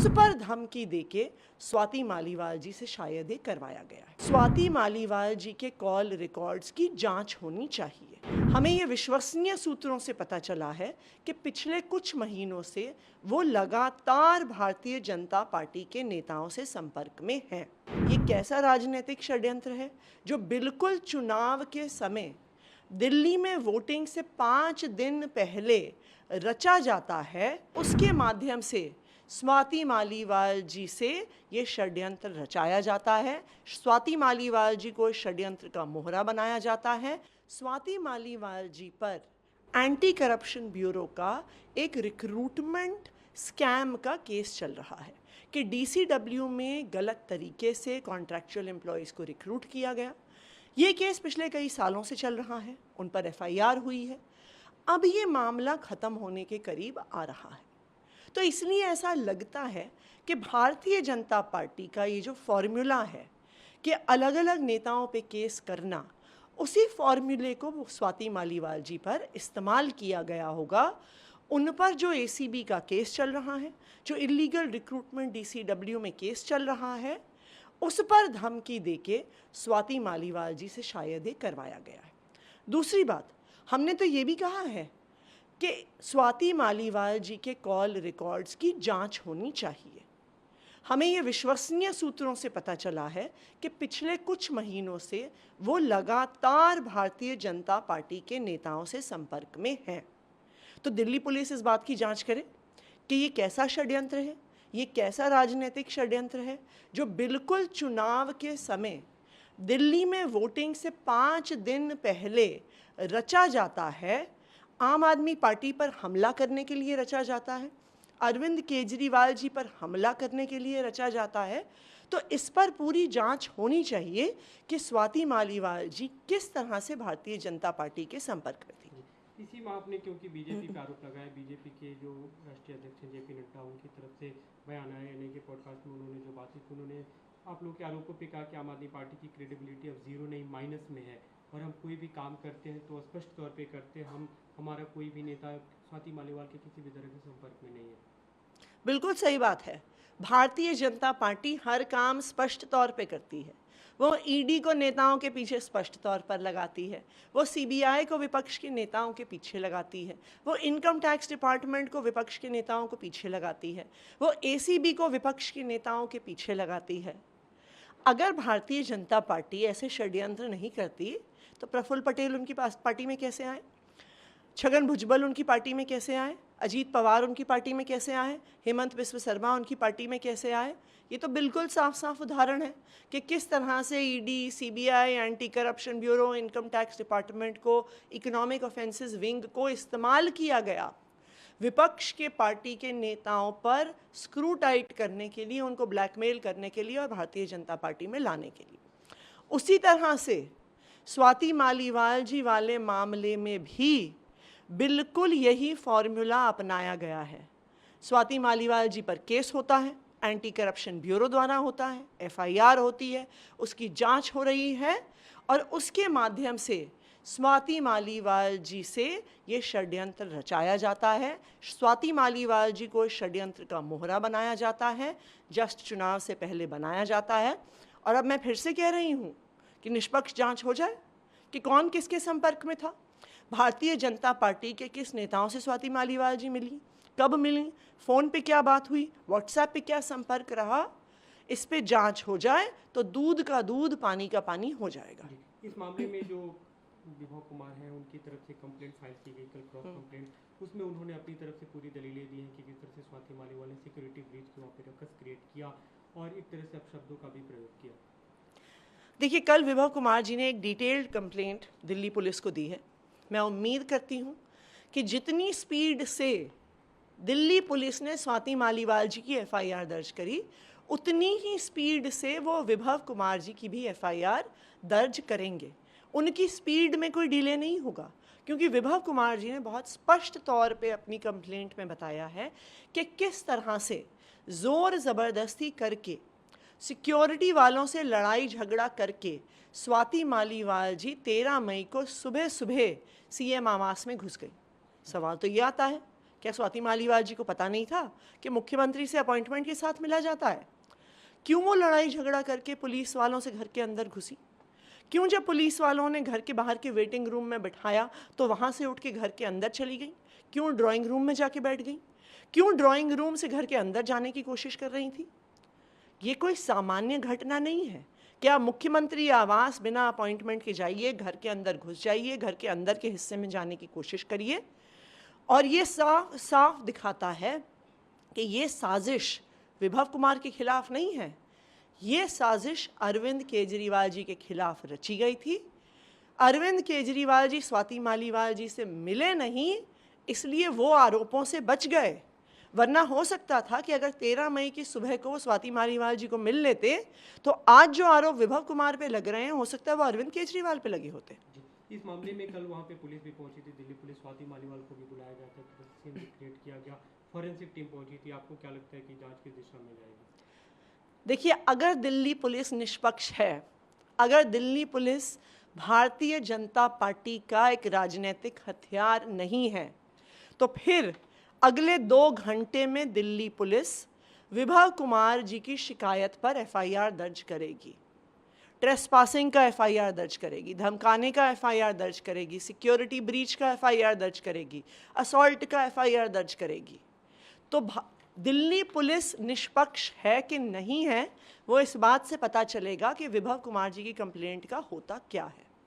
उस पर धमकी देके स्वाति मालीवाल जी से शायद ये करवाया गया है। स्वाति मालीवाल जी के कॉल रिकॉर्ड्स की जांच होनी चाहिए। हमें ये विश्वसनीय सूत्रों से पता चला है कि पिछले कुछ महीनों से वो लगातार भारतीय जनता पार्टी के नेताओं से संपर्क में हैं। ये कैसा राजनीतिक षड्यंत्र है जो बिल्कुल चुनाव के समय दिल्ली में वोटिंग से 5 दिन पहले रचा जाता है, उसके माध्यम से स्वाति मालीवाल जी से ये षड्यंत्र रचाया जाता है। स्वाति मालीवाल जी को इस षड्यंत्र का मोहरा बनाया जाता है। स्वाति मालीवाल जी पर एंटी करप्शन ब्यूरो का एक रिक्रूटमेंट स्कैम का केस चल रहा है कि डीसीडब्ल्यू में गलत तरीके से कॉन्ट्रैक्चुअल एम्प्लॉयज़ को रिक्रूट किया गया। ये केस पिछले कई सालों से चल रहा है, उन पर एफआईआर हुई है। अब ये मामला ख़त्म होने के करीब आ रहा है, तो इसलिए ऐसा लगता है कि भारतीय जनता पार्टी का ये जो फॉर्मूला है कि अलग अलग नेताओं पे केस करना, उसी फॉर्मूले को स्वाति मालीवाल जी पर इस्तेमाल किया गया होगा। उन पर जो एसीबी का केस चल रहा है, जो इलीगल रिक्रूटमेंट डीसीडब्ल्यू में केस चल रहा है, उस पर धमकी देके स्वाति मालीवाल जी से शायद ये करवाया गया है। दूसरी बात, हमने तो ये भी कहा है कि स्वाति मालीवाल जी के कॉल रिकॉर्ड्स की जांच होनी चाहिए। हमें ये विश्वसनीय सूत्रों से पता चला है कि पिछले कुछ महीनों से वो लगातार भारतीय जनता पार्टी के नेताओं से संपर्क में हैं। तो दिल्ली पुलिस इस बात की जांच करे कि ये कैसा षड्यंत्र है, ये कैसा राजनीतिक षड्यंत्र है जो बिल्कुल चुनाव के समय दिल्ली में वोटिंग से 5 दिन पहले रचा जाता है। आम आदमी पार्टी पर हमला करने के लिए रचा जाता है, अरविंद केजरीवाल जी पर हमला करने के लिए रचा जाता है। तो इस पर पूरी जांच होनी चाहिए कि स्वाति मालीवाल जी किस तरह से भारतीय जनता पार्टी के संपर्क में थी। इसी में आपने, क्योंकि बीजेपी का आरोप लगाया, बीजेपी के जो राष्ट्रीय अध्यक्ष हैं जेपी नड्डा, उनकी तरफ से बयान आया, एनआई के पॉडकास्ट में उन्होंने जो बातें की, उन्होंने आप लोगों के आरोपों पे कहा कि आम आदमी पार्टी की क्रेडिबिलिटी अब 0 नहीं माइनस में है और हम कोई भी काम करते हैं तो स्पष्ट तौर पे करते हैं, हमारा कोई भी नेता स्वाति मालीवाल के किसी भी तरह के संपर्क में नहीं है। बिल्कुल सही बात है। भारतीय जनता पार्टी हर काम स्पष्ट तौर पे करती है। वो ईडी को नेताओं के पीछे स्पष्ट तौर पर लगाती है, वो सीबीआई को विपक्ष के नेताओं के पीछे लगाती है, वो इनकम टैक्स डिपार्टमेंट को विपक्ष के नेताओं को पीछे लगाती है, वो एसीबी को विपक्ष के नेताओं के पीछे लगाती है। अगर भारतीय जनता पार्टी ऐसे षड्यंत्र नहीं करती तो प्रफुल्ल पटेल उनकी पार्टी में कैसे आए, छगन भुजबल उनकी पार्टी में कैसे आए, अजीत पवार उनकी पार्टी में कैसे आए, हेमंत बिस्व शर्मा उनकी पार्टी में कैसे आए। ये तो बिल्कुल साफ साफ उदाहरण है कि किस तरह से ED, CBI, anti corruption bureau, income tax department को, इकोनॉमिक ऑफेंसेस विंग को इस्तेमाल किया गया विपक्ष के पार्टी के नेताओं पर स्क्रू टाइट करने के लिए, उनको ब्लैकमेल करने के लिए और भारतीय जनता पार्टी में लाने के लिए। उसी तरह से स्वाति मालीवाल जी वाले मामले में भी बिल्कुल यही फॉर्मूला अपनाया गया है। स्वाति मालीवाल जी पर केस होता है, एंटी करप्शन ब्यूरो द्वारा होता है, एफआईआर होती है, उसकी जांच हो रही है और उसके माध्यम से स्वाति मालीवाल जी से ये षड्यंत्र रचाया जाता है। स्वाति मालीवाल जी को इस षड्यंत्र का मोहरा बनाया जाता है, जस्ट चुनाव से पहले बनाया जाता है। और अब मैं फिर से कह रही हूँ कि निष्पक्ष जांच हो जाए कि कौन किसके संपर्क में था, भारतीय जनता पार्टी के किस नेताओं से स्वाति मालीवाल जी मिली, कब मिली, फ़ोन पे क्या बात हुई, व्हाट्सएप पे क्या संपर्क रहा, इस पे जांच हो जाए तो दूध का दूध, पानी का पानी हो जाएगा। इस मामले में जो विभव कुमार हैं, उनकी तरफ से कंप्लेंट फाइल की गई, कल क्रॉस कंप्लेंट, उसमें उन्होंने अपनी तरफ से पूरी दलीलें दी हैं कि किस तरह से स्वाति मालीवाल ने सिक्योरिटी ब्रीच के वहाँ पे रकस क्रिएट किया और एक तरह से अपशब्दों का भी प्रयोग किया। देखिए, कल विभव कुमार जी ने एक डिटेल्ड कंप्लेंट दिल्ली पुलिस को दी है। मैं उम्मीद करती हूँ कि जितनी स्पीड से दिल्ली पुलिस ने स्वाति मालीवाल जी की एफआईआर दर्ज करी, उतनी ही स्पीड से वो विभव कुमार जी की भी एफआईआर दर्ज करेंगे। उनकी स्पीड में कोई डिले नहीं होगा, क्योंकि विभव कुमार जी ने बहुत स्पष्ट तौर पे अपनी कंप्लेंट में बताया है कि किस तरह से ज़ोर ज़बरदस्ती करके, सिक्योरिटी वालों से लड़ाई झगड़ा करके स्वाति मालीवाल जी 13 मई को सुबह सुबह सीएम आवास में घुस गई। सवाल तो ये आता है क्या स्वाति मालीवाल जी को पता नहीं था कि मुख्यमंत्री से अपॉइंटमेंट के साथ मिला जाता है? क्यों वो लड़ाई झगड़ा करके पुलिस वालों से घर के अंदर घुसी? क्यों जब पुलिस वालों ने घर के बाहर के वेटिंग रूम में बिठाया तो वहाँ से उठ के घर के अंदर चली गई? क्यों ड्राइंग रूम में जाके बैठ गई? क्यों ड्राइंग रूम से घर के अंदर जाने की कोशिश कर रही थी? ये कोई सामान्य घटना नहीं है। क्या मुख्यमंत्री आवास बिना अपॉइंटमेंट के जाइए, घर के अंदर घुस जाइए, घर के अंदर के हिस्से में जाने की कोशिश करिए, और ये साफ साफ दिखाता है कि ये साजिश विभव कुमार के खिलाफ नहीं है, ये साजिश अरविंद केजरीवाल जी के खिलाफ रची गई थी। अरविंद केजरीवाल जी स्वाति मालीवाल जी से मिले नहीं, इसलिए वो आरोपों से बच गए। वरना हो सकता था कि अगर 13 मई की सुबह को वो स्वाति मालीवाल जी को मिल लेते तो आज जो आरोप विभव कुमार पे लग रहे हैं, हो सकता है वो अरविंद केजरीवाल पे लगे होते। इस मामले में कल वहाँ पे पुलिस भी पहुंची थी, दिल्ली पुलिस, स्वाति मालीवाल को भी बुलाया गया था, सीन भी क्रिएट किया गया, फॉरेंसिक टीम पहुंची थी। आपको क्या लगता है कि जांच किस दिशा में जाएगी? देखिए, अगर दिल्ली पुलिस निष्पक्ष है, अगर दिल्ली पुलिस भारतीय जनता पार्टी का एक राजनीतिक हथियार नहीं है, तो फिर अगले 2 घंटे में दिल्ली पुलिस विभव कुमार जी की शिकायत पर एफआईआर दर्ज करेगी, ट्रेसपासिंग का एफआईआर दर्ज करेगी, धमकाने का एफआईआर दर्ज करेगी, सिक्योरिटी ब्रीच का एफआईआर दर्ज करेगी, असॉल्ट का एफआईआर दर्ज करेगी। तो दिल्ली पुलिस निष्पक्ष है कि नहीं है, वो इस बात से पता चलेगा कि विभव कुमार जी की कंप्लेंट का होता क्या है।